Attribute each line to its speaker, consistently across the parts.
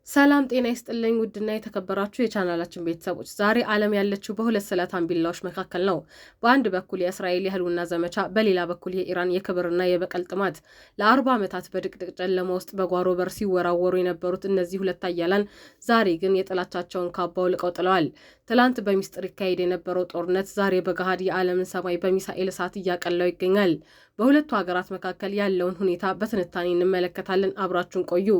Speaker 1: ሰላም ጤና ይስጥልኝ ውድና የተከበራችሁ የቻናላችን ቤተሰቦች ዛሬ ዓለም ያለችው በሁለት ስለታም ቢላዎች መካከል ነው። በአንድ በኩል የእስራኤል የህልውና ዘመቻ፣ በሌላ በኩል የኢራን የክብርና የበቀል ጥማት። ለ40 ዓመታት በድቅድቅ ጨለማ ውስጥ በጓሮ በር ሲወራወሩ የነበሩት እነዚህ ሁለት ኃያላን ዛሬ ግን የጥላቻቸውን ካባ አውልቀው ጥለዋል። ትላንት በሚስጥር ይካሄድ የነበረው ጦርነት ዛሬ በገሃድ የዓለምን ሰማይ በሚሳኤል እሳት እያቀላው ይገኛል። በሁለቱ ሀገራት መካከል ያለውን ሁኔታ በትንታኔ እንመለከታለን። አብራችሁን ቆዩ።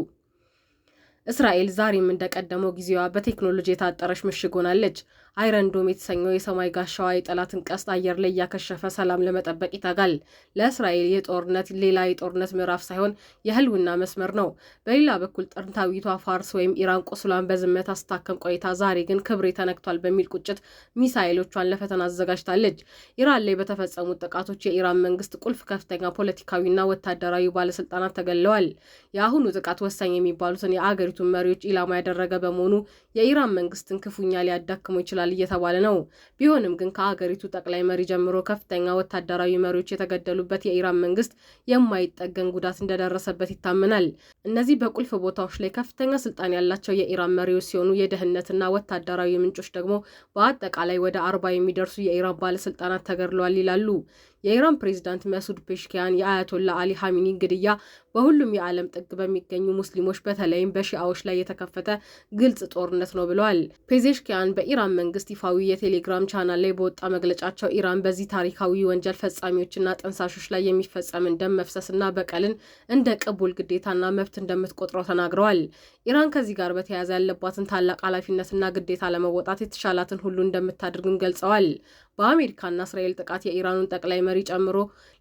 Speaker 1: እስራኤል ዛሬም እንደቀደመው ጊዜዋ በቴክኖሎጂ የታጠረች ምሽግ ሆናለች። አይረን ዶም የተሰኘው የሰማይ ጋሻዋ የጠላትን ቀስት አየር ላይ እያከሸፈ ሰላም ለመጠበቅ ይታጋል። ለእስራኤል የጦርነት ሌላ የጦርነት ምዕራፍ ሳይሆን የህልውና መስመር ነው። በሌላ በኩል ጥንታዊቷ ፋርስ ወይም ኢራን ቁስሏን በዝምታ ስታከም ቆይታ ዛሬ ግን ክብሬ ተነክቷል በሚል ቁጭት ሚሳኤሎቿን ለፈተና አዘጋጅታለች። ኢራን ላይ በተፈጸሙት ጥቃቶች የኢራን መንግስት ቁልፍ ከፍተኛ ፖለቲካዊና ወታደራዊ ባለስልጣናት ተገለዋል። የአሁኑ ጥቃት ወሳኝ የሚባሉትን የአገሪቱ መሪዎች ኢላማ ያደረገ በመሆኑ የኢራን መንግስትን ክፉኛ ሊያዳክመው ይችላል እየተባለ ነው። ቢሆንም ግን ከአገሪቱ ጠቅላይ መሪ ጀምሮ ከፍተኛ ወታደራዊ መሪዎች የተገደሉበት የኢራን መንግስት የማይጠገን ጉዳት እንደደረሰበት ይታመናል። እነዚህ በቁልፍ ቦታዎች ላይ ከፍተኛ ስልጣን ያላቸው የኢራን መሪዎች ሲሆኑ የደህንነትና ወታደራዊ ምንጮች ደግሞ በአጠቃላይ ወደ 40 የሚደርሱ የኢራን ባለስልጣናት ተገድለዋል ይላሉ። የኢራን ፕሬዝዳንት መሱድ ፔሽኪያን የአያቶላ አሊ ሀሚኒ ግድያ በሁሉም የዓለም ጥግ በሚገኙ ሙስሊሞች በተለይም በሺአዎች ላይ የተከፈተ ግልጽ ጦርነት ነው ብለዋል። ፔዜሽኪያን በኢራን መንግስት ይፋዊ የቴሌግራም ቻናል ላይ በወጣ መግለጫቸው ኢራን በዚህ ታሪካዊ ወንጀል ፈጻሚዎችና ጠንሳሾች ላይ የሚፈጸምን ደም መፍሰስና በቀልን እንደ ቅቡል ግዴታና መብት እንደምትቆጥረው ተናግረዋል። ኢራን ከዚህ ጋር በተያያዘ ያለባትን ታላቅ ኃላፊነትና ግዴታ ለመወጣት የተሻላትን ሁሉ እንደምታደርግም ገልጸዋል። በአሜሪካና እስራኤል ጥቃት የኢራኑን ጠቅላይ መሪ ጨምሮ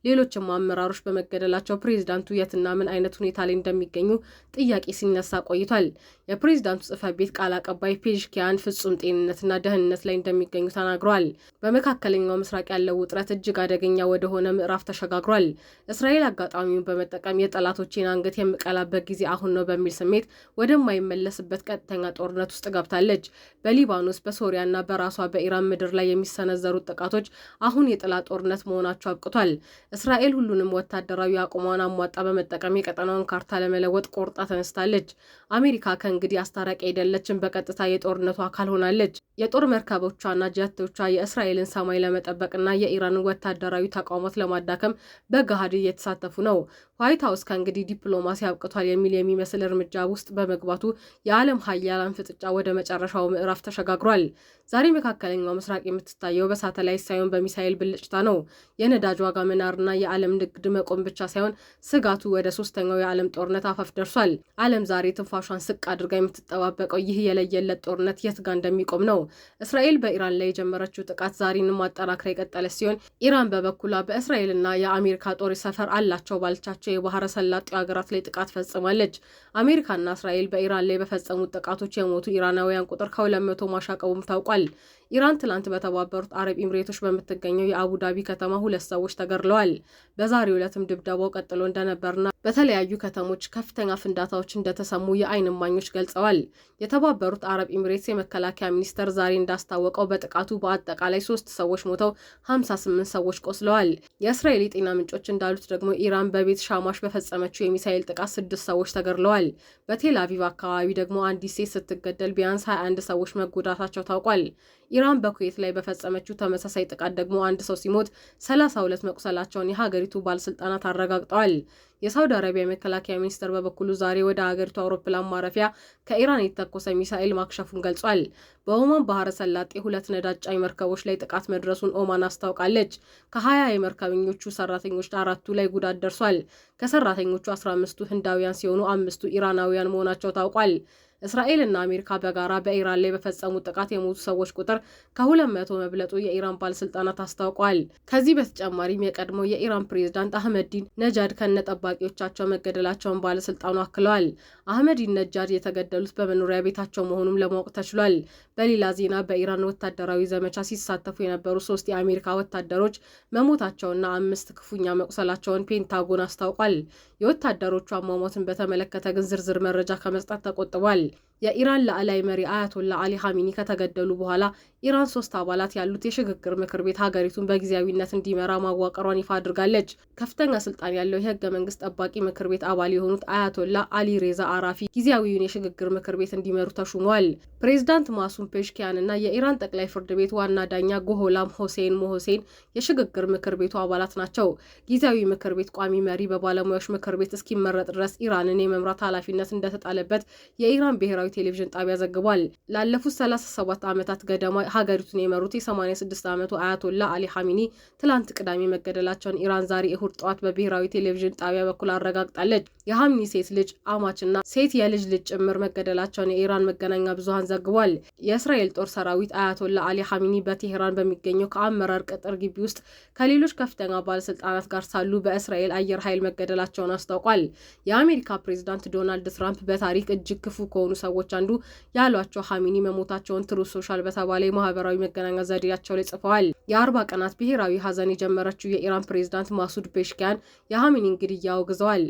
Speaker 1: ሌሎችም አመራሮች በመገደላቸው ፕሬዝዳንቱ የትና ምን አይነት ሁኔታ ላይ እንደሚገኙ ጥያቄ ሲነሳ ቆይቷል። የፕሬዝዳንቱ ጽሕፈት ቤት ቃል አቀባይ ፔሽኪያን ፍጹም ጤንነትና ደህንነት ላይ እንደሚገኙ ተናግረዋል። በመካከለኛው ምስራቅ ያለው ውጥረት እጅግ አደገኛ ወደሆነ ምዕራፍ ተሸጋግሯል። እስራኤል አጋጣሚውን በመጠቀም የጠላቶችን አንገት የምቀላበት ጊዜ አሁን ነው በሚል ስሜት ወደማይመለስበት ቀጥተኛ ጦርነት ውስጥ ገብታለች። በሊባኖስ፣ በሶሪያና በራሷ በኢራን ምድር ላይ የሚሰነዘሩት ጥቃቶች አሁን የጥላ ጦርነት መሆናቸው አብቅቷል። እስራኤል ሁሉንም ወታደራዊ አቅሟን አሟጣ በመጠቀም የቀጠናውን ካርታ ለመለወጥ ቆርጣ ተነስታለች። አሜሪካ ከእንግዲህ አስታራቂ አይደለችም፣ በቀጥታ የጦርነቱ አካል ሆናለች። የጦር መርከቦቿና ጀቶቿ የእስራኤልን ሰማይ ለመጠበቅና የኢራንን ወታደራዊ ተቋማት ለማዳከም በገሃድ እየተሳተፉ ነው። ዋይት ሀውስ ከእንግዲህ ዲፕሎማሲ አብቅቷል የሚል የሚመስል እርምጃ ውስጥ በመግባቱ የዓለም ሀያላን ፍጥጫ ወደ መጨረሻው ምዕራፍ ተሸጋግሯል። ዛሬ መካከለኛው ምስራቅ የምትታየው በሳተላይት ሳይሆን በሚሳኤል ብልጭታ ነው። የነዳጅ ዋጋ መናርና የዓለም ንግድ መቆም ብቻ ሳይሆን ስጋቱ ወደ ሶስተኛው የዓለም ጦርነት አፋፍ ደርሷል። ዓለም ዛሬ ትንፋሿን ስቅ አድርጋ የምትጠባበቀው ይህ የለየለት ጦርነት የት ጋር እንደሚቆም ነው። እስራኤል በኢራን ላይ የጀመረችው ጥቃት ዛሬንም ማጠናከር የቀጠለች ሲሆን ኢራን በበኩሏ በእስራኤልና የአሜሪካ ጦር ሰፈር አላቸው ባልቻቸው የባህረ ሰላጤው ሀገራት ላይ ጥቃት ፈጽማለች። አሜሪካና እስራኤል በኢራን ላይ በፈጸሙት ጥቃቶች የሞቱ ኢራናውያን ቁጥር ከ200 ማሻቀቡም ታውቋል። ኢራን ትላንት በተባበሩት አረብ ኤምሬቶች በምትገኘው የአቡዳቢ ከተማ 2 ሰዎች ተገድለዋል። በዛሬው ዕለትም ድብደባው ቀጥሎ እንደነበርና በተለያዩ ከተሞች ከፍተኛ ፍንዳታዎች እንደተሰሙ የዓይን እማኞች ገልጸዋል። የተባበሩት አረብ ኤምሬትስ የመከላከያ ሚኒስቴር ዛሬ እንዳስታወቀው በጥቃቱ በአጠቃላይ 3 ሰዎች ሞተው 58 ሰዎች ቆስለዋል። የእስራኤል የጤና ምንጮች እንዳሉት ደግሞ ኢራን በቤት ሻማሽ በፈጸመችው የሚሳኤል ጥቃት 6 ሰዎች ተገድለዋል። በቴል አቪቭ አካባቢ ደግሞ አንዲት ሴት ስትገደል ቢያንስ 21 ሰዎች መጎዳታቸው ታውቋል። ኢራን በኩዌት ላይ በፈጸመችው ተመሳሳይ ጥቃት ደግሞ 1 ሰው ሲሞት 32 መቁሰላቸውን የሀገሪቱ ባለስልጣናት አረጋግጠዋል። የሳውዲ አረቢያ የመከላከያ ሚኒስቴር በበኩሉ ዛሬ ወደ ሀገሪቱ አውሮፕላን ማረፊያ ከኢራን የተተኮሰ ሚሳኤል ማክሸፉን ገልጿል። በኦማን ባህረ ሰላጤ 2 ነዳጅ ጫኝ መርከቦች ላይ ጥቃት መድረሱን ኦማን አስታውቃለች። ከ20 የመርከበኞቹ ሰራተኞች 4ቱ ላይ ጉዳት ደርሷል። ከሰራተኞቹ 15ቱ ህንዳውያን ሲሆኑ 5ቱ ኢራናውያን መሆናቸው ታውቋል። እስራኤልና አሜሪካ በጋራ በኢራን ላይ በፈጸሙት ጥቃት የሞቱ ሰዎች ቁጥር ከ200 መብለጡ የኢራን ባለስልጣናት አስታውቀዋል። ከዚህ በተጨማሪም የቀድሞ የኢራን ፕሬዝዳንት አህመዲን ነጃድ ከነጠባቂዎቻቸው መገደላቸውን ባለስልጣኑ አክለዋል። አህመዲን ነጃድ የተገደሉት በመኖሪያ ቤታቸው መሆኑን ለማወቅ ተችሏል። በሌላ ዜና በኢራን ወታደራዊ ዘመቻ ሲሳተፉ የነበሩ 3 የአሜሪካ ወታደሮች መሞታቸውና 5 ክፉኛ መቁሰላቸውን ፔንታጎን አስታውቋል። የወታደሮቹ አሟሟትን በተመለከተ ግን ዝርዝር መረጃ ከመስጠት ተቆጥቧል። የኢራን ላዕላይ መሪ አያቶላ አሊ ሀሚኒ ከተገደሉ በኋላ ኢራን 3 አባላት ያሉት የሽግግር ምክር ቤት ሀገሪቱን በጊዜያዊነት እንዲመራ ማዋቀሯን ይፋ አድርጋለች። ከፍተኛ ስልጣን ያለው የህገ መንግስት ጠባቂ ምክር ቤት አባል የሆኑት አያቶላ አሊ ሬዛ አራፊ ጊዜያዊውን የሽግግር ምክር ቤት እንዲመሩ ተሹመዋል። ፕሬዝዳንት ማሱም ፔሽኪያን እና የኢራን ጠቅላይ ፍርድ ቤት ዋና ዳኛ ጎሆላም ሆሴን ሞሆሴን የሽግግር ምክር ቤቱ አባላት ናቸው። ጊዜያዊ ምክር ቤት ቋሚ መሪ በባለሙያዎች ምክር ቤት እስኪመረጥ ድረስ ኢራንን የመምራት ኃላፊነት እንደተጣለበት የኢራን ብሔራዊ ቴሌቪዥን ጣቢያ ዘግቧል። ላለፉት 37 ዓመታት ገደማ ሀገሪቱን የመሩት የ86 ዓመቱ አያቶላ አሊ ሐሚኒ ትላንት ቅዳሜ መገደላቸውን ኢራን ዛሬ እሁድ ጠዋት በብሔራዊ ቴሌቪዥን ጣቢያ በኩል አረጋግጣለች። የሐሚኒ ሴት ልጅ አማችና ሴት የልጅ ልጅ ጭምር መገደላቸውን የኢራን መገናኛ ብዙሃን ዘግቧል። የእስራኤል ጦር ሰራዊት አያቶላ አሊ ሐሚኒ በቴሄራን በሚገኘው ከአመራር ቅጥር ግቢ ውስጥ ከሌሎች ከፍተኛ ባለስልጣናት ጋር ሳሉ በእስራኤል አየር ኃይል መገደላቸውን አስታውቋል። የአሜሪካ ፕሬዝዳንት ዶናልድ ትራምፕ በታሪክ እጅግ ክፉ ከሆኑ ሰዎች አንዱ ያሏቸው ሐሚኒ መሞታቸውን ትሩዝ ሶሻል በተባለ ማህበራዊ መገናኛ ዘዴያቸው ላይ ጽፈዋል። የ40 ቀናት ብሔራዊ ሀዘን የጀመረችው የኢራን ፕሬዝዳንት ማሱድ ፔሽኪያን የሐሚኒን ግድያ አውግዘዋል።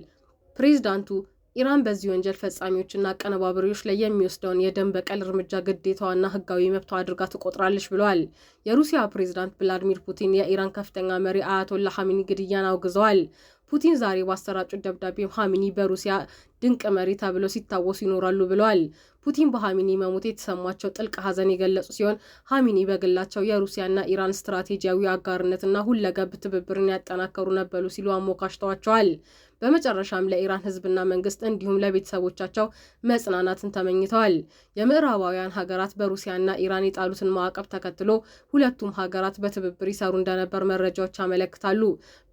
Speaker 1: ፕሬዝዳንቱ ኢራን በዚህ ወንጀል ፈጻሚዎችና አቀነባባሪዎች ላይ የሚወስደውን የደም በቀል እርምጃ ግዴታዋና ህጋዊ መብቷ አድርጋ ትቆጥራለች ብለዋል። የሩሲያ ፕሬዝዳንት ቭላዲሚር ፑቲን የኢራን ከፍተኛ መሪ አያቶላ ሐሚኒ ግድያን አውግዘዋል። ፑቲን ዛሬ ባሰራጩት ደብዳቤም ሐሚኒ በሩሲያ ድንቅ መሪ ተብለው ሲታወሱ ይኖራሉ ብለዋል። ፑቲን በሐሚኒ መሞት የተሰማቸው ጥልቅ ሀዘን የገለጹ ሲሆን ሐሚኒ በግላቸው የሩሲያና ኢራን ስትራቴጂያዊ አጋርነትና ሁለገብ ትብብርን ያጠናከሩ ነበሩ ሲሉ አሞካሽተዋቸዋል። በመጨረሻም ለኢራን ህዝብና መንግስት እንዲሁም ለቤተሰቦቻቸው መጽናናትን ተመኝተዋል። የምዕራባውያን ሀገራት በሩሲያና ኢራን የጣሉትን ማዕቀብ ተከትሎ ሁለቱም ሀገራት በትብብር ይሰሩ እንደነበር መረጃዎች ያመለክታሉ።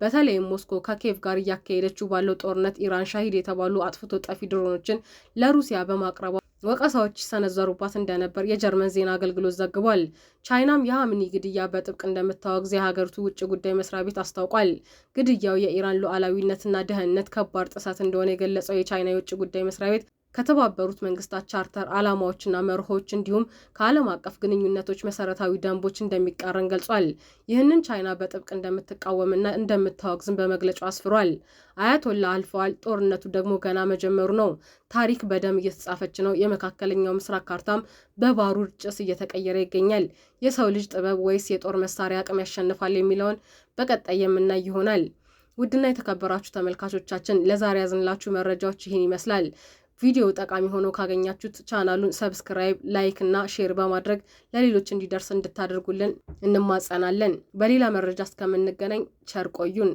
Speaker 1: በተለይም ሞስኮ ከኬቭ ጋር እያካሄደችው ባለው ጦርነት ኢራን ሻሂድ የተባሉ አጥፍቶ ጠፊ ድሮኖችን ለሩሲያ በማቅረቧ ወቀሳዎች ሲሰነዘሩባት እንደነበር የጀርመን ዜና አገልግሎት ዘግቧል። ቻይናም የሐሚኒ ግድያ በጥብቅ እንደምታወግዝ የሀገሪቱ ውጭ ጉዳይ መስሪያ ቤት አስታውቋል። ግድያው የኢራን ሉዓላዊነትና ደህንነት ከባድ ጥሰት እንደሆነ የገለጸው የቻይና የውጭ ጉዳይ መስሪያ ቤት ከተባበሩት መንግስታት ቻርተር ዓላማዎችና መርሆች እንዲሁም ከዓለም አቀፍ ግንኙነቶች መሰረታዊ ደንቦች እንደሚቃረን ገልጿል። ይህንን ቻይና በጥብቅ እንደምትቃወምና እንደምታወግዝም በመግለጫው አስፍሯል። አያቶላ አልፈዋል፣ ጦርነቱ ደግሞ ገና መጀመሩ ነው። ታሪክ በደም እየተጻፈች ነው። የመካከለኛው ምስራቅ ካርታም በባሩድ ጭስ እየተቀየረ ይገኛል። የሰው ልጅ ጥበብ ወይስ የጦር መሳሪያ አቅም ያሸንፋል የሚለውን በቀጣይ የምናይ ይሆናል። ውድና የተከበራችሁ ተመልካቾቻችን ለዛሬ ያዝንላችሁ መረጃዎች ይህን ይመስላል። ቪዲዮ ጠቃሚ ሆኖ ካገኛችሁት ቻናሉን ሰብስክራይብ፣ ላይክ እና ሼር በማድረግ ለሌሎች እንዲደርስ እንድታደርጉልን እንማጸናለን። በሌላ መረጃ እስከምንገናኝ ቸር ቆዩን።